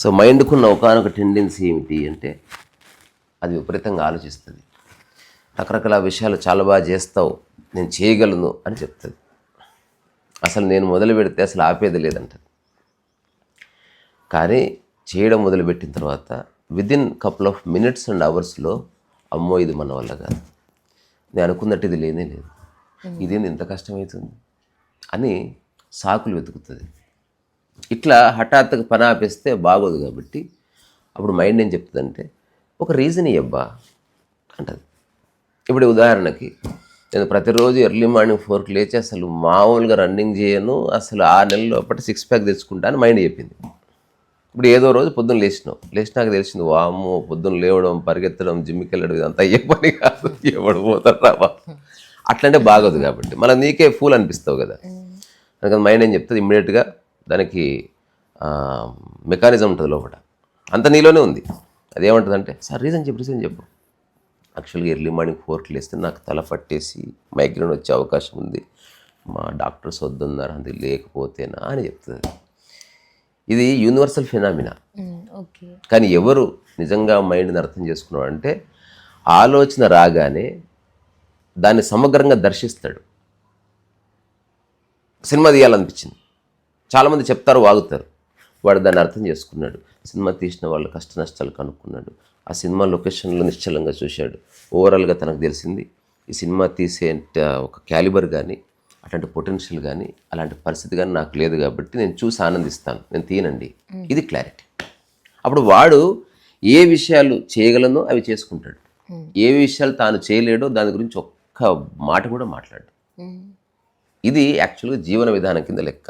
So మైండ్కున్న ఒకానొక tendency ఏమిటి అంటే అది విపరీతంగా ఆలోచిస్తుంది. రకరకాల విషయాలు చాలా బాగా చేస్తావు, నేను చేయగలను అని చెప్తుంది. అసలు నేను మొదలు పెడితే అసలు ఆపేది లేదంటది. కానీ చేయడం మొదలుపెట్టిన తర్వాత within couple of minutes and అవర్స్లో అమ్మో ఇది మన వల్ల కాదు, నేను అనుకున్నట్టు ఇది లేనే లేదు, ఇదేంది ఇంత కష్టమవుతుంది అని సాకులు వెతుకుతుంది. ఇట్లా హఠాత్తుగా పని ఆపేస్తే బాగోదు. కాబట్టి అప్పుడు మైండ్ ఏం చెప్తుందంటే ఒక రీజన్ ఇవ్వబ్బా అంటది. ఇప్పుడు ఉదాహరణకి నేను ప్రతిరోజు ఎర్లీ మార్నింగ్ 4కి లేచి అసలు మామూలుగా రన్నింగ్ చేయను, అసలు 6 నెలల లోపల 6 ప్యాక్ తెచ్చుకుంటా అని మైండ్ చెప్పింది. ఇప్పుడు ఏదో రోజు పొద్దున్న లేచినాక తెలిసింది, వామ్మో పొద్దున్న లేవడం, పరిగెత్తడం, జిమ్కి వెళ్ళడం ఇదంతా ఏ పని కాదు, ఎవడు పోతారా అట్లంటే బాగోదు. కాబట్టి మళ్ళీ నీకే ఫూల్ అనిపిస్తావు కదా. అందుకని మైండ్ ఏం చెప్తుంది, ఇమ్మీడియట్గా దానికి మెకానిజం ఉంటుంది లోపల, అంత నీలోనే ఉంది. అదేమంటుందంటే సార్ రీజన్ చెప్పు. యాక్చువల్గా ఎర్లీ మార్నింగ్ 4కి లేస్తే నాకు తల పట్టేసి మైగ్రేన్ వచ్చే అవకాశం ఉంది, మా డాక్టర్స్ వద్దన్నారు, అది లేకపోతేనా అని చెప్తుంది. ఇది యూనివర్సల్ ఫినామినా. కానీ ఎవరు నిజంగా మైండ్ని అర్థం చేసుకున్నాడు అంటే ఆలోచన రాగానే దాన్ని సమగ్రంగా దర్శిస్తాడు. సినిమా తీయాలనిపించింది, చాలామంది చెప్తారు, వాగుతారు. వాడు దాన్ని అర్థం చేసుకున్నాడు. సినిమా తీసిన వాళ్ళ కష్ట నష్టాలు కనుక్కున్నాడు. ఆ సినిమా లొకేషన్లో నిశ్చలంగా చూశాడు. ఓవరాల్గా తనకు తెలిసింది ఈ సినిమా తీసే ఒక క్యాలిబర్ కానీ అట్లాంటి పొటెన్షియల్ కానీ అలాంటి పరిస్థితి కానీ నాకు లేదు, కాబట్టి నేను చూసి ఆనందిస్తాను, నేను తీయనండి. ఇది క్లారిటీ. అప్పుడు వాడు ఏ విషయాలు చేయగలనో అవి చేసుకుంటాడు, ఏ విషయాలు తాను చేయలేడో దాని గురించి ఒక్క మాట కూడా మాట్లాడు. ఇది యాక్చువల్గా జీవన విధానం కింద లెక్క.